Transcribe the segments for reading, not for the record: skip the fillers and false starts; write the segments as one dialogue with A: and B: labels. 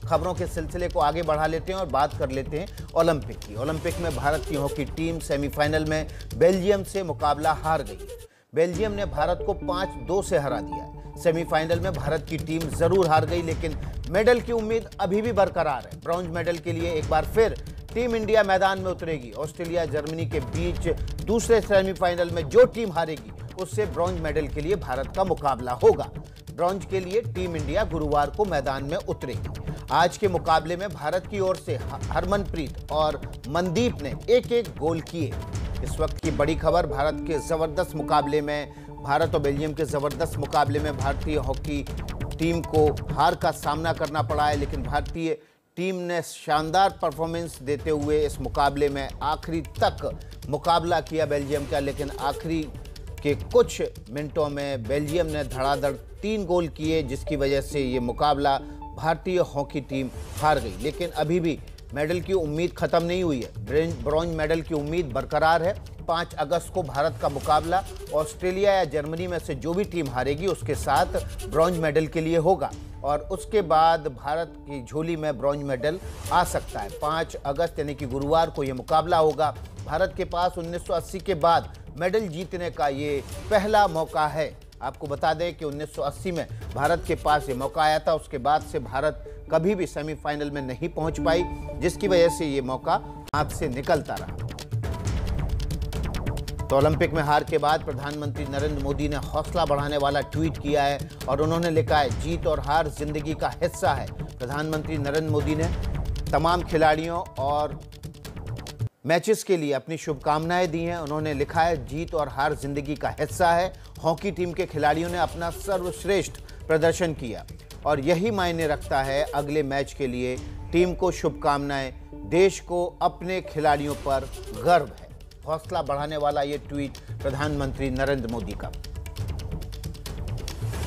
A: खबरों के सिलसिले को आगे बढ़ा लेते हैं और बात कर लेते हैं ओलंपिक की। ओलंपिक में भारत की हॉकी टीम सेमीफाइनल में बेल्जियम से मुकाबला हार गई। बेल्जियम ने भारत को 5-2 से हरा दिया है। सेमीफाइनल में भारत की टीम जरूर हार गई, लेकिन मेडल की उम्मीद अभी भी बरकरार है। ब्रॉन्ज मेडल के लिए एक बार फिर टीम इंडिया मैदान में उतरेगी। ऑस्ट्रेलिया जर्मनी के बीच दूसरे सेमीफाइनल में जो टीम हारेगी उससे ब्रॉन्ज मेडल के लिए भारत का मुकाबला होगा। ब्रॉन्ज के लिए टीम इंडिया गुरुवार को मैदान में उतरेगी। आज के मुकाबले में भारत की ओर से हरमनप्रीत और मनदीप ने एक एक गोल किए। इस वक्त की बड़ी खबर, भारत के जबरदस्त मुकाबले में, भारत और बेल्जियम के जबरदस्त मुकाबले में भारतीय हॉकी टीम को हार का सामना करना पड़ा है, लेकिन भारतीय टीम ने शानदार परफॉर्मेंस देते हुए इस मुकाबले में आखिरी तक मुकाबला किया बेल्जियम का। लेकिन आखिरी के कुछ मिनटों में बेल्जियम ने धड़ाधड़ 3 गोल किए, जिसकी वजह से ये मुकाबला भारतीय हॉकी टीम हार गई। लेकिन अभी भी मेडल की उम्मीद खत्म नहीं हुई है। ब्रॉन्ज मेडल की उम्मीद बरकरार है। 5 अगस्त को भारत का मुकाबला ऑस्ट्रेलिया या जर्मनी में से जो भी टीम हारेगी उसके साथ ब्रॉन्ज मेडल के लिए होगा, और उसके बाद भारत की झोली में ब्रॉन्ज मेडल आ सकता है। 5 अगस्त यानी कि गुरुवार को यह मुकाबला होगा। भारत के पास 1980 के बाद मेडल जीतने का ये पहला मौका है। आपको बता दें कि 1980 में भारत के पास ये मौका आया था। उसके बाद से भारत कभी भी सेमीफाइनल में नहीं पहुंच पाई, जिसकी वजह से ये मौका हाथ से निकलता रहा। तो ओलंपिक में हार के बाद प्रधानमंत्री नरेंद्र मोदी ने हौसला बढ़ाने वाला ट्वीट किया है और उन्होंने लिखा है, जीत और हार जिंदगी का हिस्सा है। प्रधानमंत्री नरेंद्र मोदी ने तमाम खिलाड़ियों और मैचेस के लिए अपनी शुभकामनाएं दी हैं। उन्होंने लिखा है, जीत और हार जिंदगी का हिस्सा है। हॉकी टीम के खिलाड़ियों ने अपना सर्वश्रेष्ठ प्रदर्शन किया और यही मायने रखता है अगले मैच के लिए। टीम को शुभकामनाएं, देश को अपने खिलाड़ियों पर गर्व है। हौसला बढ़ाने वाला ये ट्वीट प्रधानमंत्री नरेंद्र मोदी का।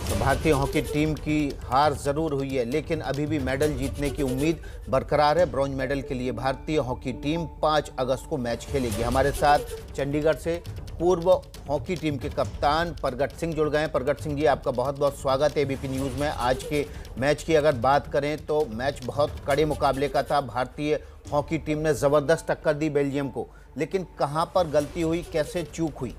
A: तो भारतीय हॉकी टीम की हार जरूर हुई है, लेकिन अभी भी मेडल जीतने की उम्मीद बरकरार है। ब्रॉन्ज मेडल के लिए भारतीय हॉकी टीम 5 अगस्त को मैच खेलेगी। हमारे साथ चंडीगढ़ से पूर्व हॉकी टीम के कप्तान प्रगट सिंह जुड़ गए हैं। प्रगट सिंह जी, आपका बहुत बहुत स्वागत है एबीपी न्यूज़ में। आज के मैच की अगर बात करें तो मैच बहुत कड़े मुकाबले का था। भारतीय हॉकी टीम ने ज़बरदस्त टक्कर दी बेल्जियम को, लेकिन कहां पर गलती हुई, कैसे चूक हुई?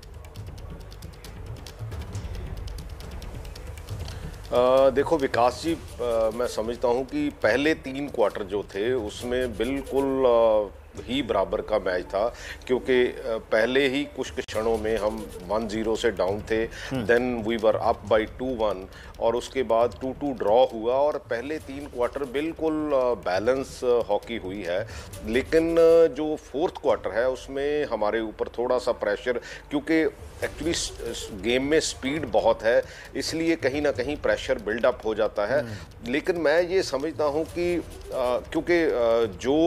B: देखो विकास जी, मैं समझता हूं कि पहले 3 क्वार्टर जो थे उसमें बिल्कुल ही बराबर का मैच था, क्योंकि पहले ही कुछ क्षणों में हम 1-0 से डाउन थे, then we were up by 2-1 और उसके बाद 2-2 ड्रॉ हुआ और पहले 3 क्वार्टर बिल्कुल बैलेंस हॉकी हुई है। लेकिन जो 4th क्वार्टर है उसमें हमारे ऊपर थोड़ा सा प्रेशर, क्योंकि एक्चुअली गेम में स्पीड बहुत है, इसलिए कहीं ना कहीं प्रेशर बिल्डअप हो जाता है। लेकिन मैं ये समझता हूँ कि क्योंकि जो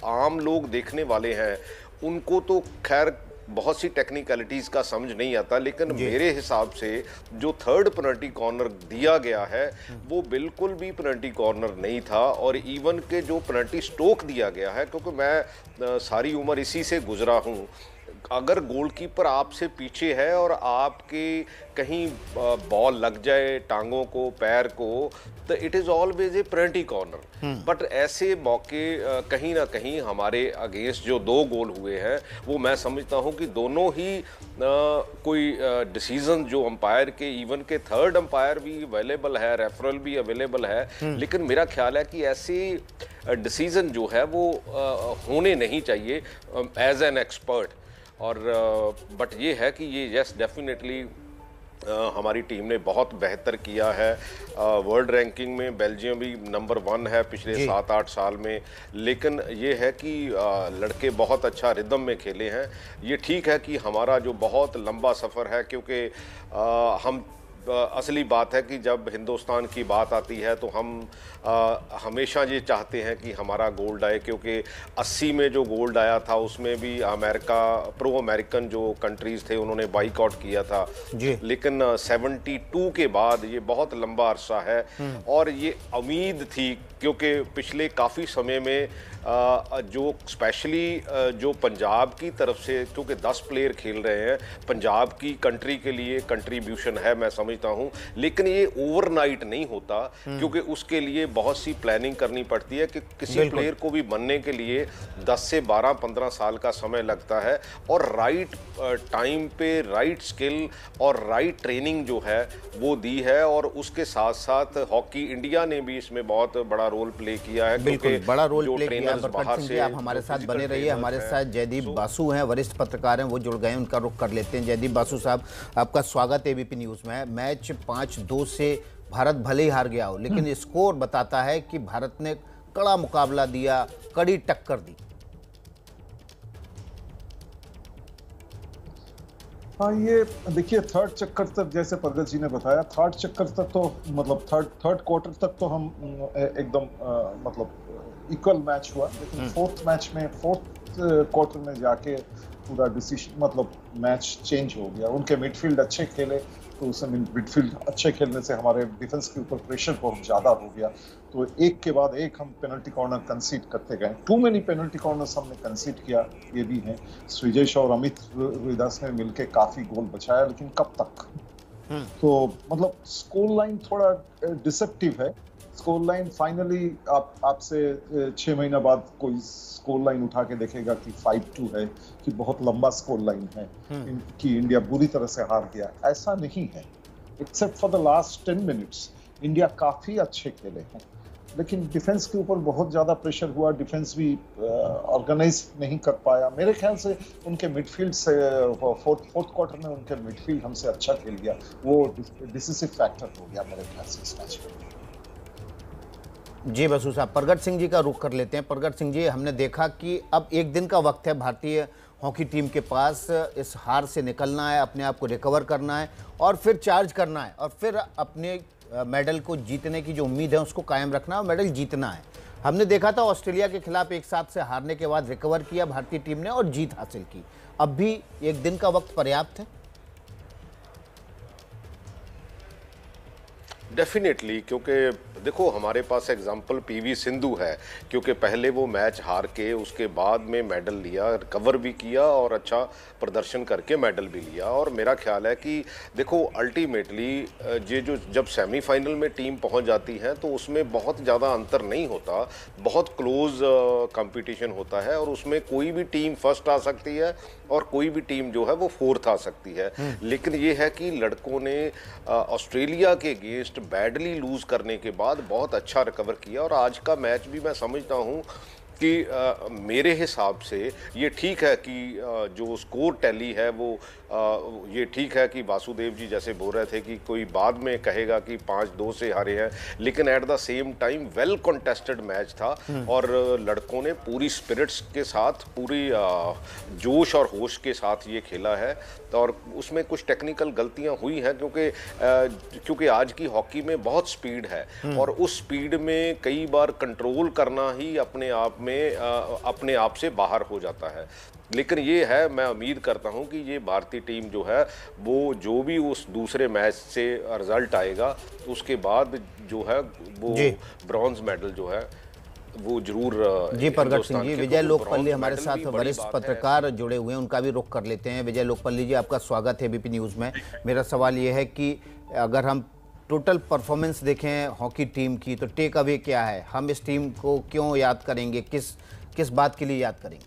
B: आम लोग देखने वाले हैं उनको तो खैर बहुत सी टेक्निकलिटीज़ का समझ नहीं आता, लेकिन मेरे हिसाब से जो 3rd पेनल्टी कॉर्नर दिया गया है वो बिल्कुल भी पेनल्टी कॉर्नर नहीं था। और इवन के जो पेनल्टी स्ट्रोक दिया गया है, क्योंकि मैं सारी उम्र इसी से गुजरा हूँ, अगर गोलकीपर आपसे पीछे है और आपके कहीं बॉल लग जाए टांगों को, पैर को, तो it is always a penalty corner. But ऐसे मौके कहीं ना कहीं हमारे अगेंस्ट जो 2 गोल हुए हैं वो मैं समझता हूं कि दोनों ही कोई डिसीजन जो अंपायर के, इवन के 3rd अंपायर भी अवेलेबल है, रेफरल भी अवेलेबल है, लेकिन मेरा ख्याल है कि ऐसे डिसीजन जो है वो होने नहीं चाहिए एज एन एक्सपर्ट। और बट ये है कि ये यस डेफिनेटली हमारी टीम ने बहुत बेहतर किया है। वर्ल्ड रैंकिंग में बेल्जियम भी नंबर 1 है पिछले 7-8 साल में, लेकिन ये है कि लड़के बहुत अच्छा रिदम में खेले हैं। ये ठीक है कि हमारा जो बहुत लंबा सफ़र है, क्योंकि हम असली बात है कि जब हिंदुस्तान की बात आती है तो हम हमेशा ये चाहते हैं कि हमारा गोल्ड आए, क्योंकि 80 में जो गोल्ड आया था उसमें भी प्रो अमेरिकन जो कंट्रीज़ थे उन्होंने बाइकआउट किया था। लेकिन 72 के बाद ये बहुत लंबा अरसा है और ये उम्मीद थी, क्योंकि पिछले काफ़ी समय में जो स्पेशली जो पंजाब की तरफ से, क्योंकि 10 प्लेयर खेल रहे हैं, पंजाब की कंट्री के लिए कंट्रीब्यूशन है, मैं समझ समझता हूं, लेकिन ये ओवरनाइट नहीं होता, क्योंकि उसके लिए बहुत सी प्लानिंग करनी पड़ती है कि किसी प्लेयर को भी बनने के लिए 10 से 12-15 साल का समय लगता है, और राइट टाइम पे राइट स्किल और राइट ट्रेनिंग जो है वो दी है। और उसके साथ साथ हॉकी इंडिया ने भी इसमें बहुत बड़ा रोल प्ले किया है,
A: बिल्कुल बड़ा रोल प्ले किया।
B: बाहर
A: बरकत सिंह जी, आप हमारे साथ बने रहिए। हमारे साथ जयदीप बासु हैं, वरिष्ठ पत्रकार हैं, वो जुड़ गए हैं, उनका रुख कर लेते हैं। जयदीप बासु साहब, आपका स्वागत है एबीपी न्यूज़ में। मैच 5-2 से भारत भले ही हार गया हो, लेकिन स्कोर बताता है कि भारत ने कड़ा मुकाबला दिया, कड़ी टक्कर दी।
C: हाँ, ये देखिए थर्ड चक्कर तक, जैसे परगत जी ने बताया, थर्ड चक्कर तक तो मतलब थर्ड क्वार्टर तक तो हम एकदम मतलब इक्वल मैच हुआ, लेकिन फोर्थ क्वार्टर में जाके पूरा डिसीजन मतलब मैच चेंज हो गया। उनके मिडफील्ड अच्छे खेले, तो उस मिडफील्ड अच्छे खेलने से हमारे डिफेंस के ऊपर प्रेशर बहुत ज़्यादा हो गया, तो एक के बाद एक हम पेनल्टी कॉर्नर कंसीड करते गए। टू मेनी पेनल्टी कॉर्नर्स हमने कंसीड किया, ये भी है। सृजेश और अमित रोहिदास ने मिलकर काफ़ी गोल बचाया, लेकिन कब तक? तो मतलब स्कोर लाइन थोड़ा डिसेप्टिव है। स्कोर लाइन फाइनली आपसे 6 महीना बाद कोई स्कोर लाइन उठा के देखेगा कि 5-2 है, कि बहुत लंबा स्कोर लाइन है, कि इंडिया बुरी तरह से हार गया, ऐसा नहीं है। Except for the last 10 minutes India काफ़ी अच्छे खेले हैं, लेकिन डिफेंस के ऊपर बहुत ज़्यादा प्रेशर हुआ। डिफेंस भी ऑर्गेनाइज नहीं कर पाया। मेरे ख्याल से उनके मिडफील्ड से फोर्थ क्वार्टर में उनके मिडफील्ड हमसे अच्छा खेल गया, वो डिसिसिव फैक्टर हो गया मेरे ख्याल से इस मैच में।
A: जी बसु साहब, प्रगट सिंह जी का रुख कर लेते हैं। प्रगट सिंह जी, हमने देखा कि अब एक दिन का वक्त है भारतीय हॉकी टीम के पास, इस हार से निकलना है, अपने आप को रिकवर करना है और फिर चार्ज करना है, और फिर अपने मेडल को जीतने की जो उम्मीद है उसको कायम रखना है, मेडल जीतना है। हमने देखा था ऑस्ट्रेलिया के खिलाफ एक साथ से हारने के बाद रिकवर किया भारतीय टीम ने और जीत हासिल की। अब भी एक दिन का वक्त पर्याप्त है?
B: डेफिनेटली, क्योंकि देखो हमारे पास एग्जांपल पीवी सिंधु है, क्योंकि पहले वो मैच हार के उसके बाद में मेडल लिया, रिकवर भी किया और अच्छा प्रदर्शन करके मेडल भी लिया। और मेरा ख्याल है कि देखो अल्टीमेटली ये जो जब सेमीफाइनल में टीम पहुंच जाती है तो उसमें बहुत ज़्यादा अंतर नहीं होता, बहुत क्लोज कंपटीशन होता है, और उसमें कोई भी टीम फर्स्ट आ सकती है और कोई भी टीम जो है वो फोर्थ आ सकती है। लेकिन ये है कि लड़कों ने ऑस्ट्रेलिया के अगेंस्ट बैडली लूज करने के बाद बहुत अच्छा रिकवर किया। और आज का मैच भी मैं समझता हूँ कि मेरे हिसाब से ये ठीक है कि जो स्कोर टैली है वो ये ठीक है कि वासुदेव जी जैसे बोल रहे थे कि कोई बाद में कहेगा कि 5-2 से हारे हैं, लेकिन at the same time well contested match था और लड़कों ने पूरी स्पिरिट्स के साथ, पूरी जोश और होश के साथ ये खेला है। और उसमें कुछ टेक्निकल गलतियां हुई हैं क्योंकि आज की हॉकी में बहुत स्पीड है और उस स्पीड में कई बार कंट्रोल करना ही अपने आप से बाहर हो जाता है। लेकिन ये है, मैं उम्मीद करता हूं कि ये भारतीय टीम जो है वो जो भी उस दूसरे मैच से रिजल्ट आएगा उसके बाद जो है वो ब्रॉन्ज मेडल जो है वो जरूर।
A: जी प्रगट सिंह जी, विजय लोकपल्ली हमारे साथ वरिष्ठ पत्रकार जुड़े हुए हैं, उनका भी रुख कर लेते हैं। विजय लोकपल्ली जी, आपका स्वागत है एबीपी न्यूज़ में। मेरा सवाल ये है कि अगर हम टोटल परफॉर्मेंस देखें हॉकी टीम की तो टेक अवे क्या है? हम इस टीम को क्यों याद करेंगे, किस बात के लिए याद करेंगे?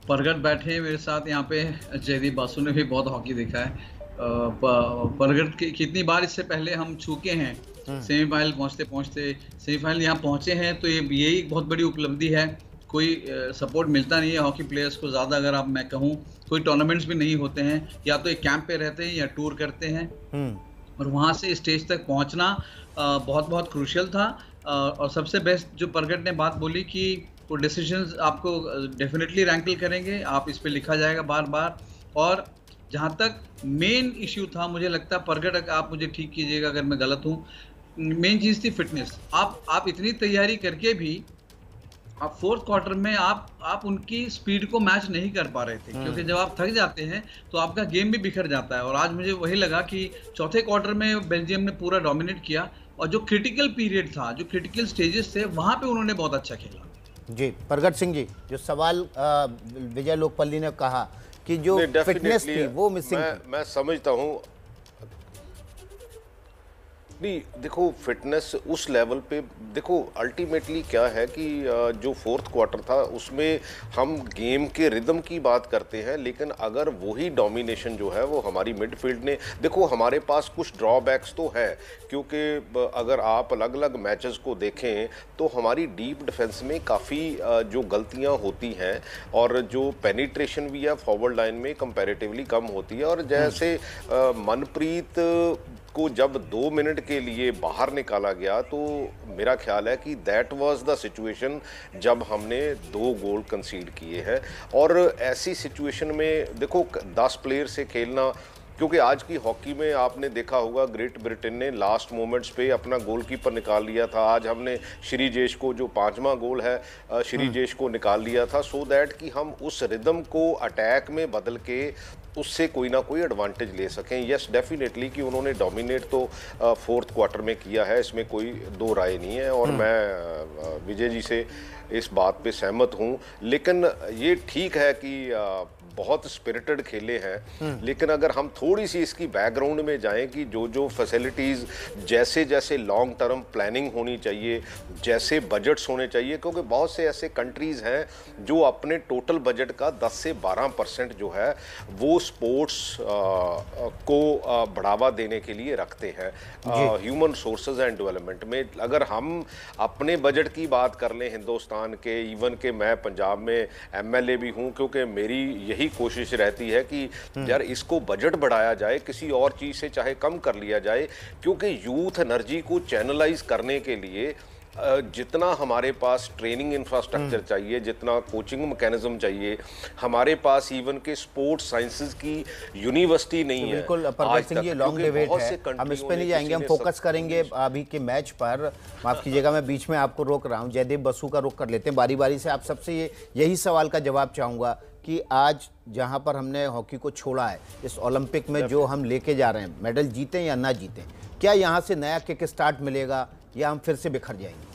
D: प्रगट बैठे हैं मेरे साथ यहाँ पे, जयदीप बासु ने भी बहुत हॉकी देखा है। प्रगट की कितनी बार इससे पहले हम चूके हैं, सेमीफाइनल पहुंचते सेमीफाइनल यहाँ पहुंचे हैं, तो ये एक बहुत बड़ी उपलब्धि है। कोई सपोर्ट मिलता नहीं है हॉकी प्लेयर्स को ज़्यादा, अगर आप मैं कहूँ कोई टूर्नामेंट्स भी नहीं होते हैं, या तो एक कैंप पे रहते हैं या टूर करते हैं, और वहाँ से स्टेज तक पहुँचना बहुत क्रूशियल था। और सबसे बेस्ट जो प्रगट ने बात बोली कि वो डिसीजंस आपको डेफिनेटली रैंकल करेंगे, आप इस पे लिखा जाएगा बार बार। और जहाँ तक मेन इश्यू था, मुझे लगता है प्रगट, आप मुझे ठीक कीजिएगा अगर मैं गलत हूँ, मेन चीज़ थी फिटनेस। आप इतनी तैयारी करके भी आप फोर्थ क्वार्टर में आप उनकी स्पीड को मैच नहीं कर पा रहे थे, क्योंकि जब आप थक जाते हैं तो आपका गेम भी बिखर जाता है। और आज मुझे वही लगा कि चौथे क्वार्टर में बेल्जियम ने पूरा डोमिनेट किया, और जो क्रिटिकल पीरियड था, जो क्रिटिकल स्टेजेस थे, वहाँ पे उन्होंने बहुत अच्छा खेला।
A: जी प्रगट सिंह जी, जो सवाल विजय लोकपल्ली ने कहा कि जो फिटनेस थी वो मिसिंग थी।
B: मैं समझता हूँ नहीं, देखो फिटनेस उस लेवल पे, देखो अल्टीमेटली क्या है कि जो फोर्थ क्वार्टर था उसमें हम गेम के रिदम की बात करते हैं, लेकिन अगर वही डोमिनेशन जो है वो हमारी मिडफील्ड ने, देखो हमारे पास कुछ ड्रॉबैक्स तो है, क्योंकि अगर आप अलग अलग मैचेस को देखें तो हमारी डीप डिफेंस में काफ़ी जो गलतियां होती हैं और जो पेनिट्रेशन भी है फॉरवर्ड लाइन में कंपैरेटिवली कम होती है। और जैसे मनप्रीत को जब 2 मिनट के लिए बाहर निकाला गया तो मेरा ख्याल है कि दैट वाज द सिचुएशन जब हमने 2 गोल कंसीड किए हैं। और ऐसी सिचुएशन में देखो 10 प्लेयर से खेलना, क्योंकि आज की हॉकी में आपने देखा होगा ग्रेट ब्रिटेन ने लास्ट मोमेंट्स पे अपना गोलकीपर निकाल लिया था। आज हमने श्रीजेश को, जो 5वां गोल है, श्रीजेश को निकाल लिया था, सो दैट कि हम उस रिदम को अटैक में बदल के उससे कोई ना कोई एडवांटेज ले सकें। यस डेफिनेटली कि उन्होंने डोमिनेट तो फोर्थ क्वार्टर में किया है, इसमें कोई दो राय नहीं है और मैं विजय जी से इस बात पे सहमत हूँ। लेकिन ये ठीक है कि बहुत स्पिरिटेड खेले हैं, लेकिन अगर हम थोड़ी सी इसकी बैकग्राउंड में जाएं कि जो जो फैसिलिटीज़, जैसे जैसे लॉन्ग टर्म प्लानिंग होनी चाहिए, जैसे बजट्स होने चाहिए, क्योंकि बहुत से ऐसे कंट्रीज़ हैं जो अपने टोटल बजट का 10 से 12% जो है वो स्पोर्ट्स को बढ़ावा देने के लिए रखते हैं ह्यूमन रिसोर्सेज एंड डेवलपमेंट में। अगर हम अपने बजट की बात कर लें हिंदुस्तान के, इवन के मैं पंजाब में MLA भी हूँ, क्योंकि मेरी यही कोशिश रहती है कि यार इसको बजट बढ़ाया जाए, किसी और चीज़ से चाहे कम कर लिया जाए, क्योंकि यूथ एनर्जी को चैनलाइज करने के लिए जितना हमारे पास ट्रेनिंग इंफ्रास्ट्रक्चर चाहिए, जितना कोचिंग मैकेनिज्म चाहिए, हमारे पास इवन के स्पोर्ट्स साइंसेज की यूनिवर्सिटी नहीं है।
A: बिल्कुल परगट सिंह जी, लॉन्ग डिबेट है, हम इस पे नहीं जाएंगे, हम फोकस करेंगे अभी के मैच पर। माफ कीजिएगा मैं बीच में आपको रोक रहा हूँ। जयदेव बसु का रुख कर लेते हैं बारी बारी से। आप सबसे यही सवाल का जवाब चाहूँगा कि आज जहाँ पर हमने हॉकी को छोड़ा है, इस ओलंपिक में जो हम लेके जा रहे हैं, मेडल जीतें या ना जीतें, क्या यहाँ से नया किक स्टार्ट मिलेगा या हम फिर से बिखर जाएंगे?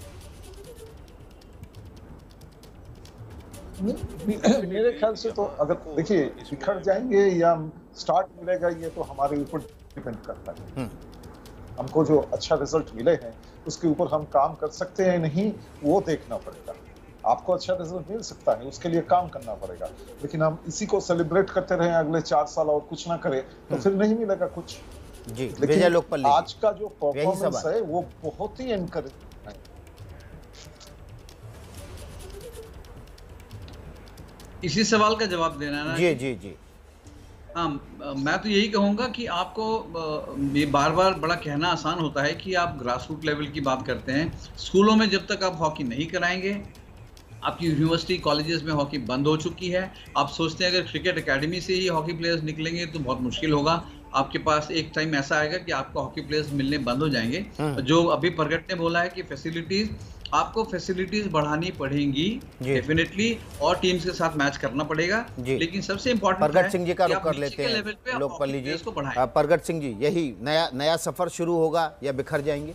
C: मेरे ख्याल से तो अगर देखिए बिखर जाएंगे या स्टार्ट मिलेगा, ये तो हमारे ऊपर डिपेंड करता है। हमको जो अच्छा रिजल्ट मिले हैं उसके ऊपर हम काम कर सकते हैं नहीं, वो देखना पड़ेगा। आपको अच्छा रिजल्ट मिल सकता है, उसके लिए काम करना पड़ेगा, लेकिन हम इसी को सेलिब्रेट करते रहे अगले 4 साल और कुछ ना करें तो फिर नहीं मिलेगा कुछ
A: जी।
C: लेकिन आज का जो परफॉर्मेंस है वो बहुत ही एनकरेजिंग है।
D: इसी सवाल का जवाब देना है ना?
A: जी जी जी।
D: हाँ, मैं तो यही कहूँगा कि आपको ये बार बार बड़ा कहना आसान होता है कि आप ग्रासरूट लेवल की बात करते हैं। स्कूलों में जब तक आप हॉकी नहीं कराएंगे, आपकी यूनिवर्सिटी कॉलेजेस में हॉकी बंद हो चुकी है। आप सोचते हैं अगर क्रिकेट एकेडमी से ही हॉकी प्लेयर्स निकलेंगे तो बहुत मुश्किल होगा। आपके पास एक टाइम ऐसा आएगा कि आपको हॉकी प्लेयर्स मिलने बंद हो जाएंगे। जो अभी प्रगट ने बोला है कि फैसिलिटीज, आपको फैसिलिटीज बढ़ानी पड़ेंगी डेफिनेटली, और टीम्स के साथ मैच करना पड़ेगा। लेकिन सबसे इम्पोर्टेंट
A: प्रगट सिंह जी का रुख कर लेते हैं, लोकपाल लीजिए। प्रगट सिंह जी, यही नया सफर शुरू होगा या बिखर जाएंगे?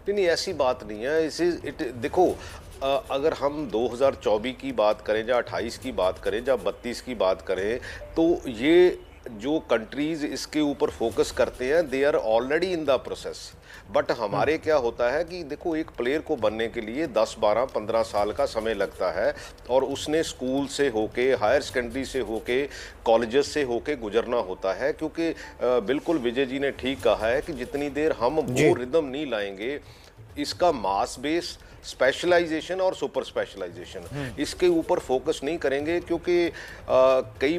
B: नहीं, ऐसी बात नहीं है। देखो अगर हम 2024 की बात करें या 28 की बात करें या 32 की बात करें, तो ये जो कंट्रीज़ इसके ऊपर फोकस करते हैं they are already in the process. But हमारे क्या होता है कि देखो एक प्लेयर को बनने के लिए 10, 12, 15 साल का समय लगता है, और उसने स्कूल से होके, हायर सेकेंडरी से होके, कॉलेजेस से होके गुजरना होता है। क्योंकि बिल्कुल विजय जी ने ठीक कहा है कि जितनी देर हम वो रिदम नहीं लाएंगे, इसका मास बेस, स्पेशलाइजेशन और सुपर स्पेशलाइजेशन, इसके ऊपर फोकस नहीं करेंगे। क्योंकि कई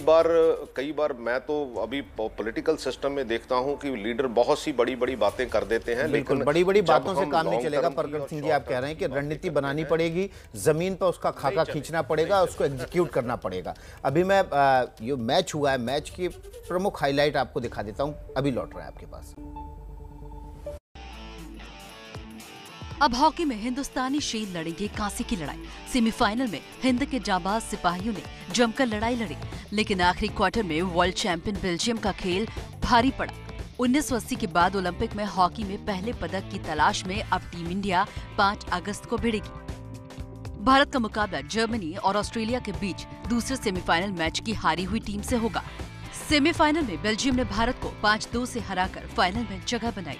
B: बार मैं तो अभी पॉलिटिकल सिस्टम में देखता हूं कि लीडर बहुत सी बड़ी बड़ी बातें कर देते हैं, लेकिन
A: बड़ी बड़ी बातों से काम नहीं चलेगा। प्रगट सिंह जी, आप कह रहे हैं कि रणनीति बनानी पड़ेगी, जमीन पर उसका खाका खींचना पड़ेगा, उसको एग्जीक्यूट करना पड़ेगा। अभी मैं ये मैच हुआ है, मैच की प्रमुख हाईलाइट आपको दिखा देता हूँ, अभी लौट रहा है आपके पास।
E: अब हॉकी में हिंदुस्तानी शेर लड़ेंगे कांसे की लड़ाई। सेमीफाइनल में हिंद के जाबाज सिपाहियों ने जमकर लड़ाई लड़ी, लेकिन आखिरी क्वार्टर में वर्ल्ड चैंपियन बेल्जियम का खेल भारी पड़ा। 1980 के बाद ओलंपिक में हॉकी में पहले पदक की तलाश में अब टीम इंडिया 5 अगस्त को भिड़ेगी। भारत का मुकाबला जर्मनी और ऑस्ट्रेलिया के बीच दूसरे सेमीफाइनल मैच की हारी हुई टीम से होगा। सेमीफाइनल में बेल्जियम ने भारत को 5-2 से हराकर फाइनल में जगह बनाई।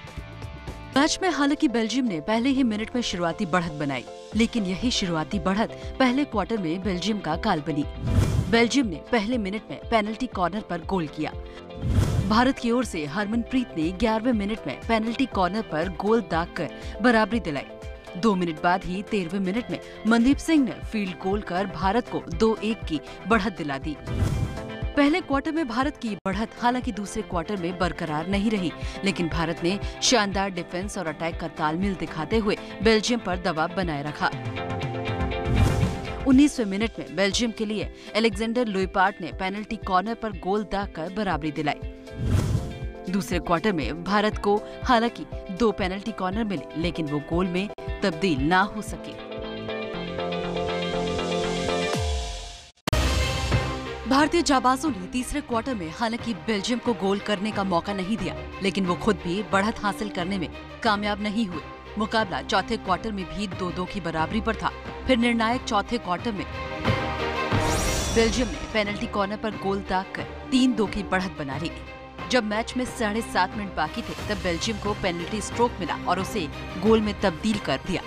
E: मैच में हालांकि बेल्जियम ने पहले ही मिनट में शुरुआती बढ़त बनाई, लेकिन यही शुरुआती बढ़त पहले क्वार्टर में बेल्जियम का काल बनी। बेल्जियम ने पहले मिनट में पेनल्टी कॉर्नर पर गोल किया। भारत की ओर से हरमनप्रीत ने 11वें मिनट में पेनल्टी कॉर्नर पर गोल दागकर बराबरी दिलाई। 2 मिनट बाद ही 13वें मिनट में मनदीप सिंह ने फील्ड गोल कर भारत को 2-1 की बढ़त दिला दी। पहले क्वार्टर में भारत की बढ़त हालांकि दूसरे क्वार्टर में बरकरार नहीं रही, लेकिन भारत ने शानदार डिफेंस और अटैक का तालमेल दिखाते हुए बेल्जियम पर दबाव बनाए रखा। 19वें मिनट में बेल्जियम के लिए अलेक्जेंडर लुइपार्ट ने पेनल्टी कॉर्नर पर गोल दागकर बराबरी दिलाई। दूसरे क्वार्टर में भारत को हालांकि 2 पेनल्टी कॉर्नर मिले, लेकिन वो गोल में तब्दील ना हो सके। भारतीय जाबाजों ने तीसरे क्वार्टर में हालांकि बेल्जियम को गोल करने का मौका नहीं दिया, लेकिन वो खुद भी बढ़त हासिल करने में कामयाब नहीं हुए। मुकाबला चौथे क्वार्टर में भी 2-2 की बराबरी पर था। फिर निर्णायक चौथे क्वार्टर में बेल्जियम ने पेनल्टी कॉर्नर पर गोल दागकर 3-2 की बढ़त बना ली। जब मैच में 7.5 मिनट बाकी थे, तब बेल्जियम को पेनल्टी स्ट्रोक मिला और उसे गोल में तब्दील कर दिया।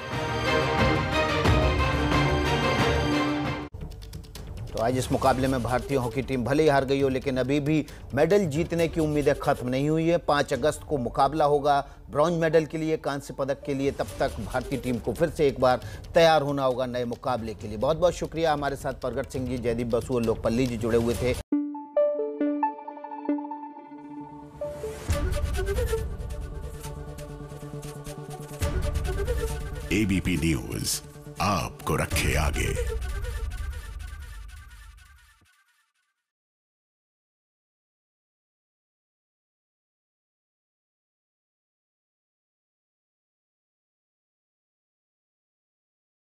A: तो आज इस मुकाबले में भारतीय हॉकी टीम भले ही हार गई हो, लेकिन अभी भी मेडल जीतने की उम्मीदें खत्म नहीं हुई है। 5 अगस्त को मुकाबला होगा ब्रॉन्ज मेडल के लिए, कांस्य पदक के लिए। तब तक भारतीय टीम को फिर से एक बार तैयार होना होगा नए मुकाबले के लिए। बहुत बहुत शुक्रिया। हमारे साथ प्रगट सिंह जी, जयदीप बसु और लोकपल्ली जी जुड़े हुए थे।
F: एबीपी न्यूज आपको रखे आगे।